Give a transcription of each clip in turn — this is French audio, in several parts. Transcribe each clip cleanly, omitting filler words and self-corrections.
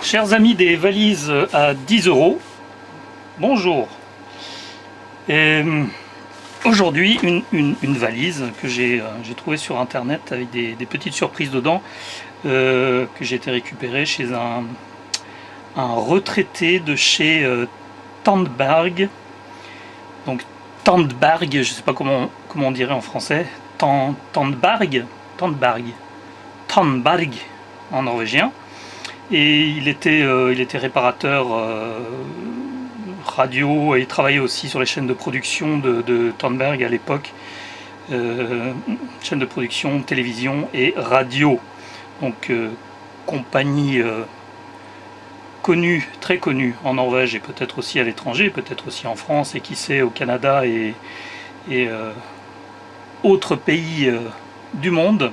Chers amis des valises à 10 €, bonjour. Aujourd'hui, une valise que j'ai trouvée sur internet avec des petites surprises dedans, que j'ai été récupérée chez un retraité de chez Tandberg. Donc Tandberg, je ne sais pas comment on dirait en français, Tandberg en norvégien. Et il était réparateur radio et il travaillait aussi sur les chaînes de production de Tandberg à l'époque, chaîne de production, télévision et radio. Donc compagnie connue, très connue en Norvège et peut-être aussi à l'étranger, peut-être aussi en France et qui sait au Canada et autres pays du monde.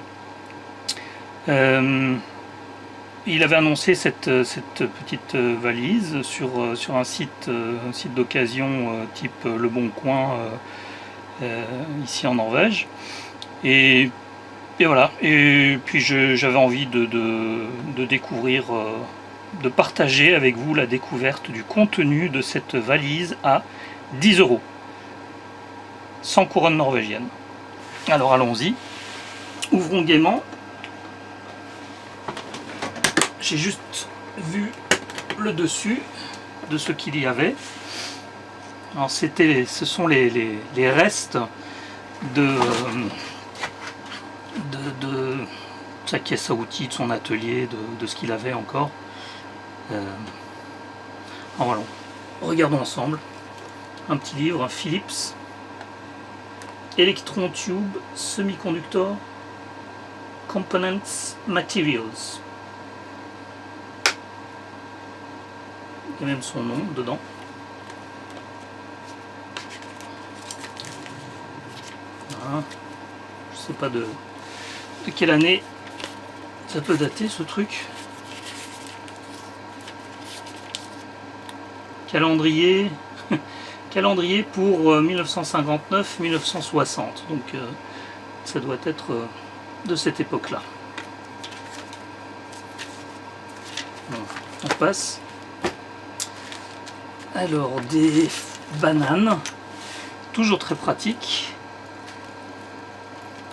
Il avait annoncé cette petite valise sur un site d'occasion type Le Bon Coin ici en Norvège. Et voilà. Et puis j'avais envie de découvrir, de partager avec vous la découverte du contenu de cette valise à 10 €, sans couronne norvégienne. Alors allons-y. Ouvrons gaiement. J'ai juste vu le dessus de ce qu'il y avait. Alors ce sont les restes de sa caisse à outils, de son atelier, de ce qu'il avait encore. Alors voilà, regardons ensemble. Un petit livre, un Philips Electron Tube Semiconductor Components Materials. Il y a même son nom dedans. Voilà. Je ne sais pas de quelle année ça peut dater ce truc. Calendrier, calendrier pour 1959-1960. Donc ça doit être de cette époque-là. Bon, on passe. Alors, des bananes, toujours très pratique,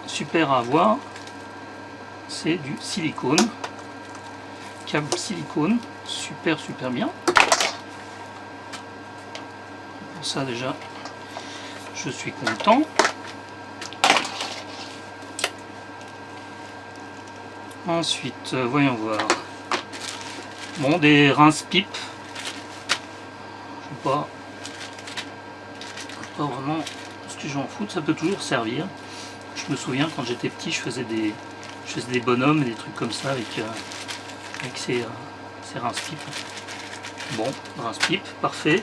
super à avoir, c'est du silicone, câble silicone, super bien. Pour ça déjà, je suis content. Ensuite, voyons voir, bon, des rince-pipes. Pas vraiment ce que j'en fous, ça peut toujours servir. Je me souviens quand j'étais petit, je faisais des bonhommes et des trucs comme ça avec ces rince-pipes. Bon, rince-pipe, parfait.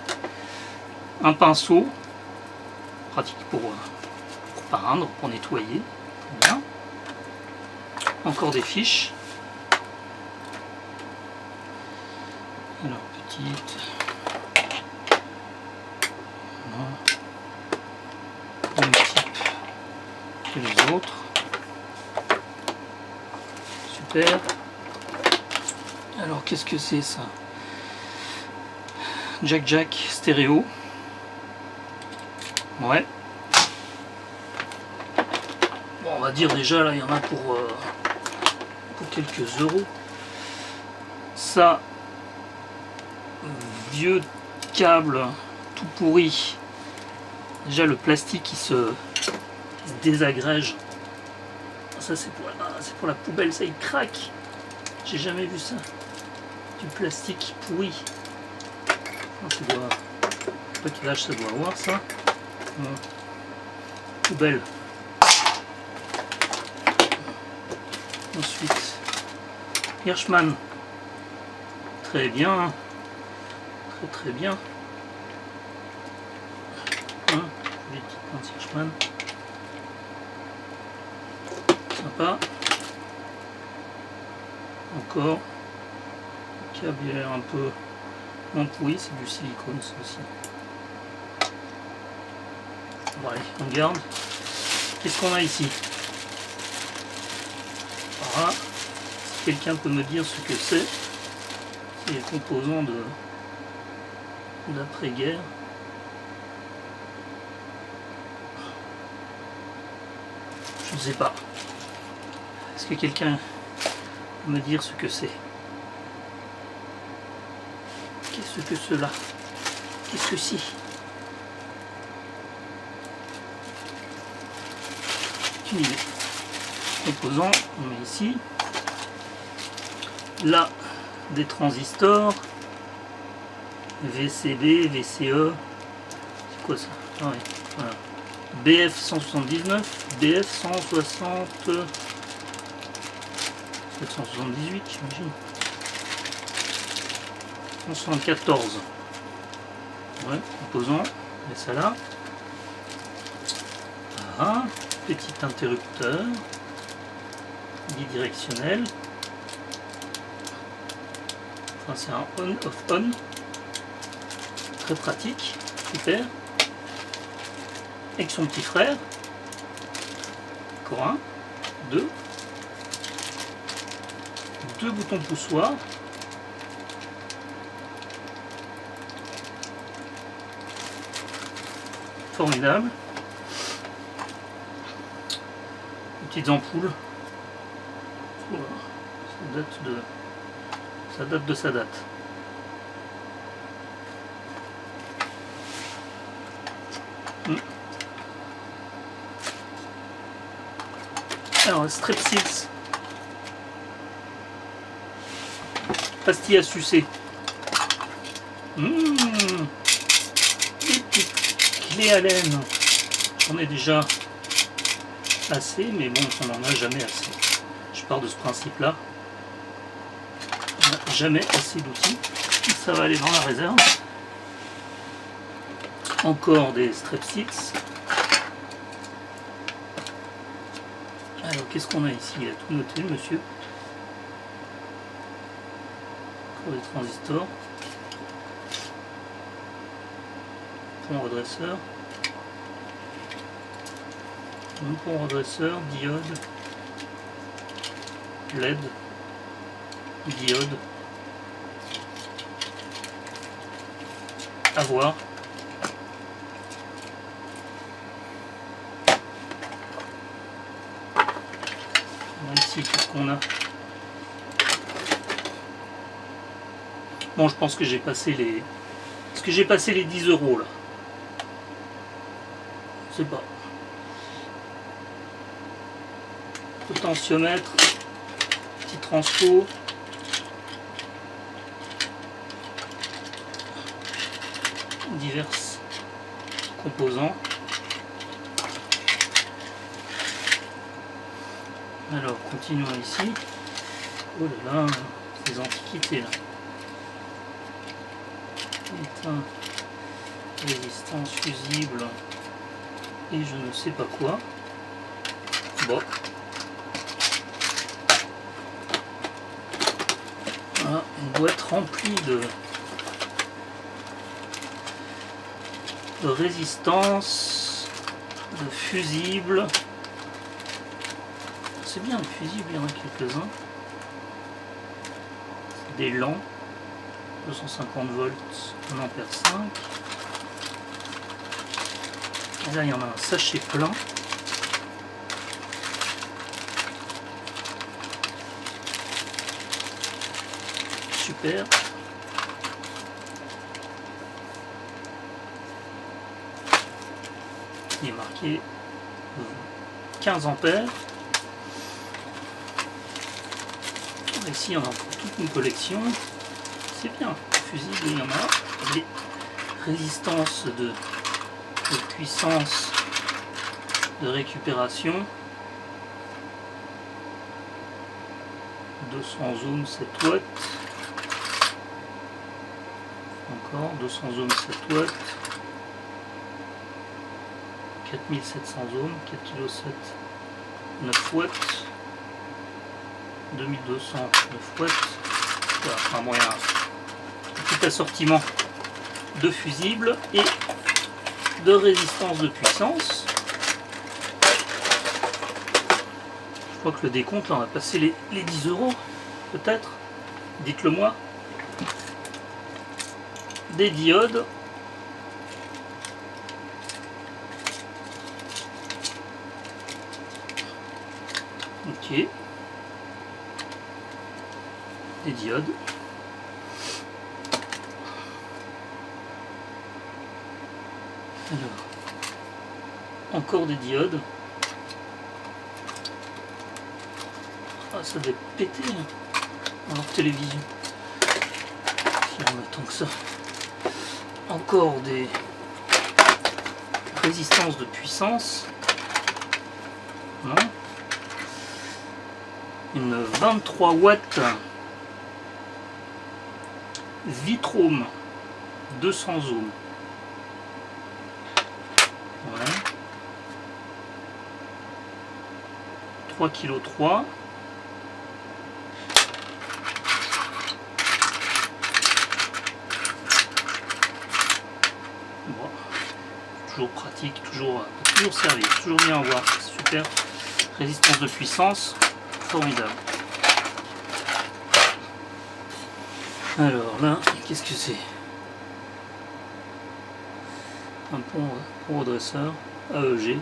Un pinceau, pratique pour peindre, pour nettoyer. Bien. Encore des fiches. Alors, petite. Même type que les autres. Super. Alors qu'est-ce que c'est ça? Jack stéréo. Ouais. Bon, on va dire déjà là il y en a pour quelques euros. Ça, vieux câble tout pourri. Déjà le plastique qui se désagrège. Ça c'est pour la poubelle, ça il craque. J'ai jamais vu ça. Du plastique pourri. Pas quel âge ça doit avoir ça. Poubelle. Ensuite, Hirschmann. Très bien. Très bien. Les petites pinces Hirschmann. Sympa. Encore. Le câble il a l'air un peu moins pourri, c'est du silicone ça aussi. Bon allez, on garde. Qu'est-ce qu'on a ici? Voilà. Si quelqu'un peut me dire ce que c'est, c'est composants d'après-guerre. Je ne sais pas. Est-ce que quelqu'un peut me dire ce que c'est? Qu'est-ce que cela? Qu'est-ce que c'est? Aucune idée. Composants, on met ici. Là, des transistors. VCB, VCE. C'est quoi ça? Ah ouais, voilà. BF 179, BF 160, 778, j'imagine. 174. Ouais, composant, et ça là. Ah, petit interrupteur bidirectionnel. Enfin, c'est un on-off-on. Très pratique, super. Avec son petit frère. Encore un, deux. Deux boutons poussoirs. Formidable. Les petites ampoules. Voilà. Ça date de sa date. Alors, Strepsils. Pastille à sucer. Des petites clés à laine. J'en ai déjà assez, mais bon, on n'en a jamais assez. Je pars de ce principe-là. On n'a jamais assez d'outils. Ça va aller dans la réserve. Encore des Strepsils. Alors, qu'est-ce qu'on a ici? Il a tout noté, monsieur. Encore des transistors. Pont redresseur. Un pont redresseur, diode. LED. Diode. À voir. Ici, qu'est-ce qu'on a? Bon, je pense que j'ai passé les... Est-ce que j'ai passé les 10 € là? Je sais pas. Potentiomètre. Petit transfo. Divers composants. Alors, continuons ici. Oh là là, ces antiquités là. Éteint, résistance fusible et je ne sais pas quoi. Bon. Voilà, une boîte remplie de résistance, de fusibles. C'est bien, le fusible, il y en a quelques-uns. Des lents, 250 volts, 1 ampère 5. Et là, il y en a un sachet plein. Super. Il est marqué 15 ampères. Ici, on a encore toute une collection. C'est bien. Fusible, il y en a. Les résistances de puissance de récupération. 200 ohms, 7 watts. Encore 200 ohms, 7 watts. 4700 ohms, 4 kg 7, 9 watts. 2200, 9 watts. Voilà, enfin bon, il y a un petit assortiment de fusibles et de résistance de puissance. Je crois que le décompte, là, on a passé les 10 € peut-être. Dites-le moi. des diodes. Ok. Des diodes. Alors, encore des diodes. Ah, ça doit péter hein, dans leur télévision. Si on attend que ça. Encore des résistances de puissance. Non. Une 23 watts Vitrome 200 ohms. Ouais. 3 kg 3. Bon. Toujours pratique, toujours servir, toujours bien à voir. Super. Résistance de puissance. Formidable. Alors là, qu'est-ce que c'est? Un pont redresseur AEG.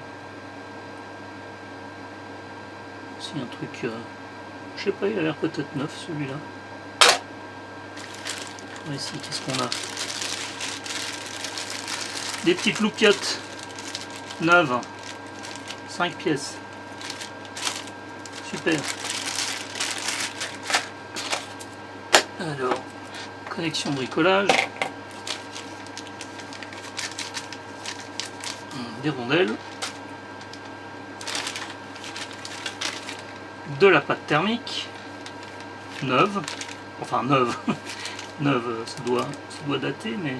C'est un truc, je sais pas, il a l'air peut-être neuf celui-là. Ici, qu'est-ce qu'on a? Des petites loupiottes neuves, 5 pièces. Super. Alors, connexion bricolage. Des rondelles. De la pâte thermique. Neuve. Enfin, neuve. Neuve, ça doit dater, mais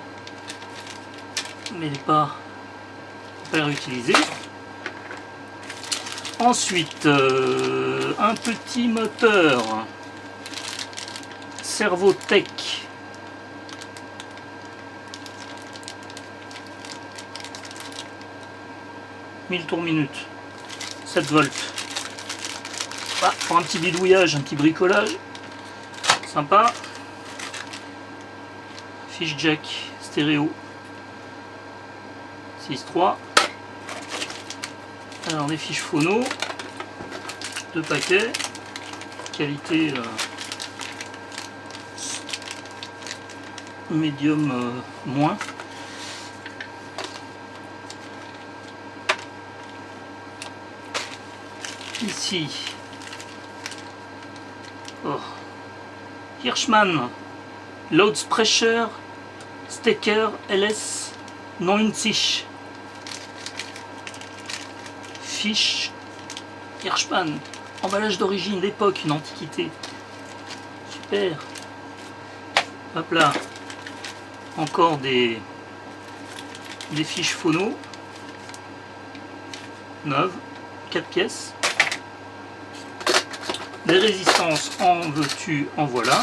elle n'est pas réutilisée. Ensuite, un petit moteur Servotech. « 1000 tours minute, 7 volts. Ah, pour un petit bidouillage, un petit bricolage, sympa. Fiche jack stéréo 6.3. Alors des fiches phono, 2 paquets, qualité médium moins. Ici, oh. Hirschmann Lautsprecher Stecker LS 90. Fiche Hirschmann, emballage d'origine, d'époque, une antiquité. Super. Hop là. Encore des fiches phono. 9, 4 pièces. Des résistances en veux-tu, en voilà.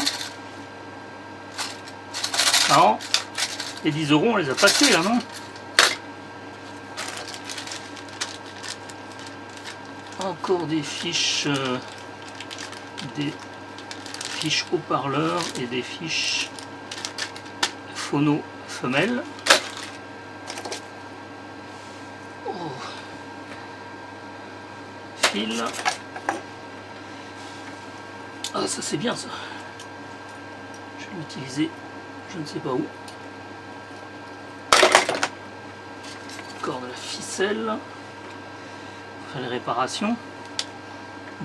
Alors, les 10 euros, on les a passés là, non? Encore des fiches haut-parleurs et des fiches phono femelles. Oh. Fil. Ah, ça c'est bien ça. Je vais l'utiliser, je ne sais pas où. Encore de la ficelle. Pour faire les réparations.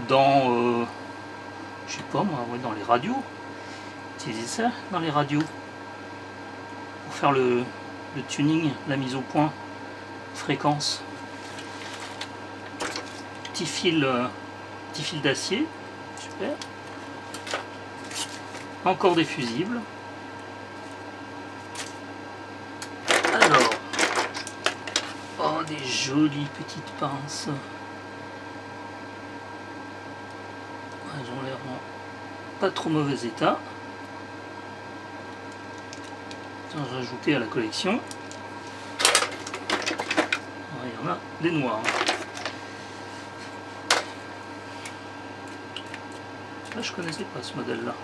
Dans, je sais pas moi, dans les radios. Utiliser ça dans les radios. Pour faire le tuning, la mise au point, fréquence. Petit fil d'acier. Super. Encore des fusibles. Alors, oh, des jolies petites pinces. Elles ont l'air en pas trop mauvais état. Rajouter à la collection. Il y en a des noirs. Là, je connaissais pas ce modèle là.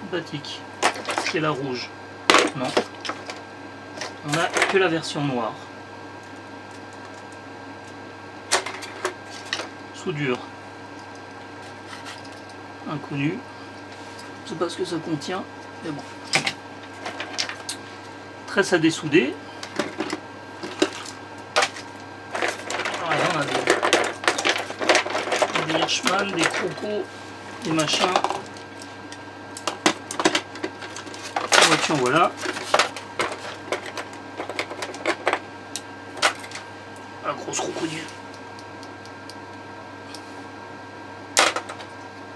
Sympathique. Est-ce qu'il y a la rouge? Non. On a que la version noire. Soudure. Inconnu. Je sais pas ce que ça contient, mais bon. Tresse à dessouder. Voilà, on a des Hirschmann, des crocos, des machins. Voiture, voilà. La grosse crocodile.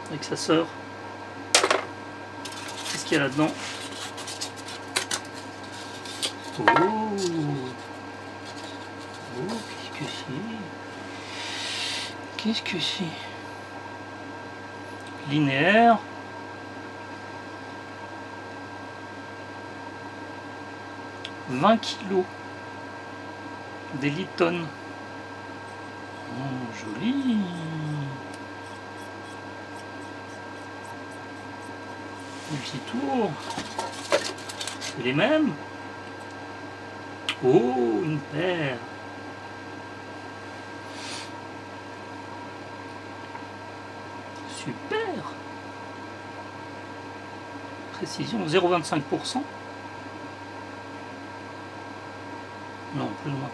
Avec sa sœur. Qu'est-ce qu'il y a là-dedans? Oh, qu'est-ce que c'est? Qu'est-ce que c'est? Linéaire. « 20 kilos. Des Litton. Oh, joli. Un petit tour. C'est les mêmes. Oh, une paire. Super. Précision 0,25%. Non, plus ou moins 3%.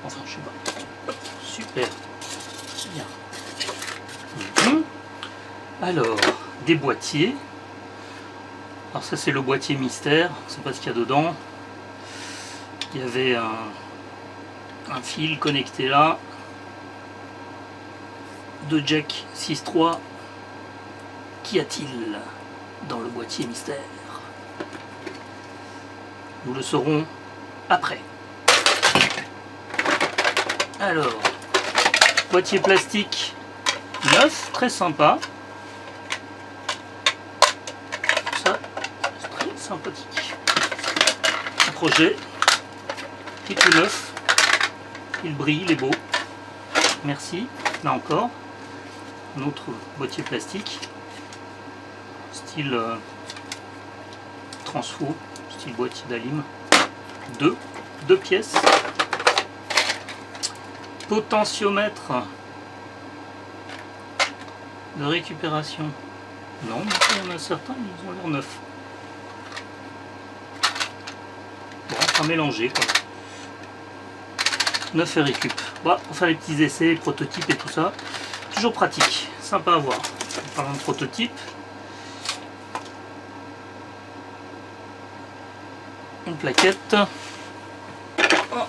Enfin, je sais pas. Super. Bien. Alors, des boîtiers. Alors ça, c'est le boîtier mystère. Je ne sais pas ce qu'il y a dedans. Il y avait un fil connecté là. De jack 6.3. Qu'y a-t-il dans le boîtier mystère? Nous le saurons après. Alors, boîtier plastique neuf, très sympa. Ça, c'est très sympathique. Un projet, qui est tout neuf. Il brille, il est beau. Merci. Là encore, un autre boîtier plastique, style transfo, style boîtier d'Alim. Deux pièces. Potentiomètre de récupération. Non, mais il y en a certains, ils ont l'air neufs. Bon, enfin mélangé quoi. Neuf et récup. Bon, pour faire les petits essais, les prototypes et tout ça. Toujours pratique, sympa à voir. En parlant de prototype. Une plaquette. Oh.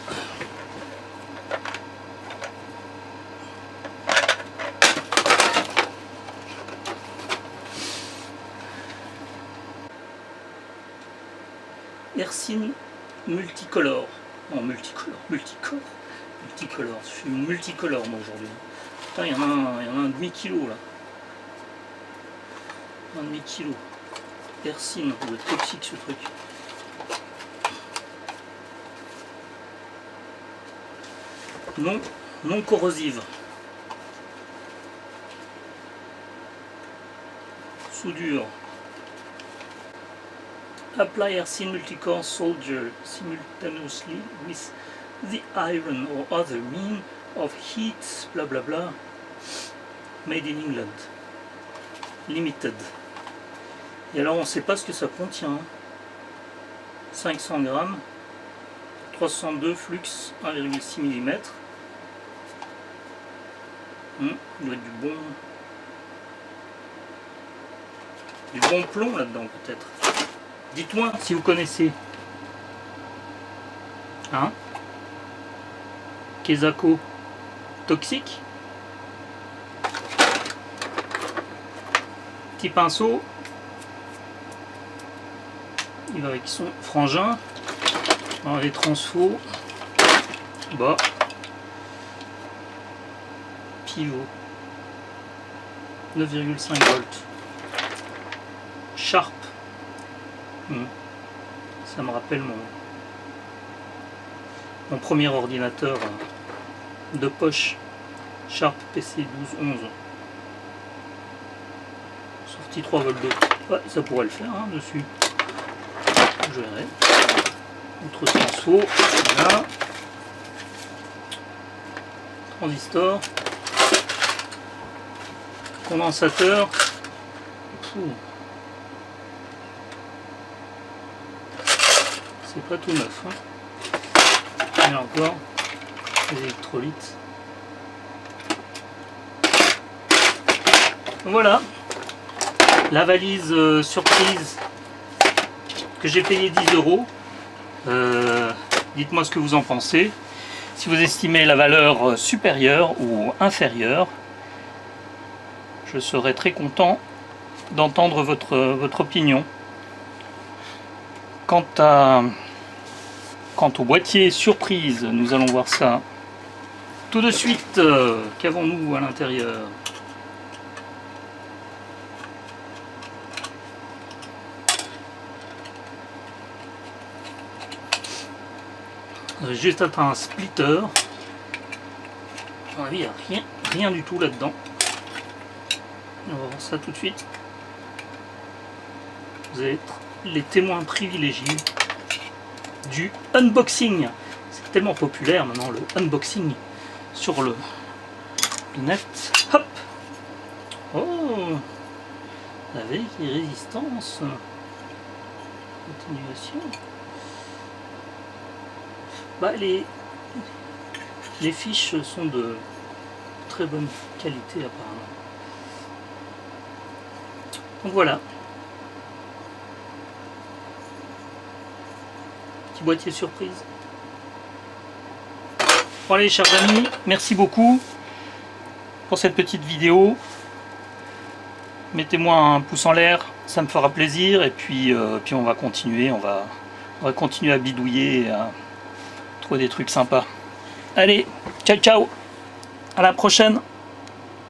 Hercine multicolore. Non, multicolore. Je suis multicolore moi aujourd'hui. Putain, il y en a un demi-kilo là. Un demi-kilo. Hercine, le toxique ce truc. Non corrosive. Soudure. Apply Hercine multicore solder simultaneously with the iron or other mean of heat, bla bla bla. Made in England. Limited. Et alors on ne sait pas ce que ça contient. 500 grammes. 302 flux 1,6 mm. Il doit être du bon plomb là-dedans peut-être. Dites-moi si vous connaissez. Hein? Kesako toxique. Petit pinceau. Il va avec son frangin. Alors les transfos. Bah. Pivot. 9,5 volts. Sharp. Ça me rappelle mon premier ordinateur de poche Sharp PC 1211 petit 3 volts de... Ouais, ça pourrait le faire hein, dessus. Je verrai. Autre transfo, voilà. Transistor. Condensateur. C'est pas tout neuf. Hein. Et encore, les électrolytes. Voilà, la valise surprise que j'ai payé 10 €. Dites-moi ce que vous en pensez. Si vous estimez la valeur supérieure ou inférieure, je serai très content d'entendre votre opinion. Quant au boîtier surprise, nous allons voir ça tout de suite. Qu'avons-nous à l'intérieur ? Juste atteint un splitter. Il n'y a rien du tout là-dedans. On va voir ça tout de suite. Vous allez être les témoins privilégiés du unboxing. C'est tellement populaire maintenant le unboxing sur le net. Hop. Oh, avec les résistances. Continuation. Bah, les fiches sont de très bonne qualité apparemment. Donc voilà. Petit boîtier surprise. Bon allez chers amis, merci beaucoup pour cette petite vidéo. Mettez-moi un pouce en l'air, ça me fera plaisir. Et puis on va continuer, on va continuer à bidouiller et à trouver des trucs sympas. Allez, ciao ciao, à la prochaine.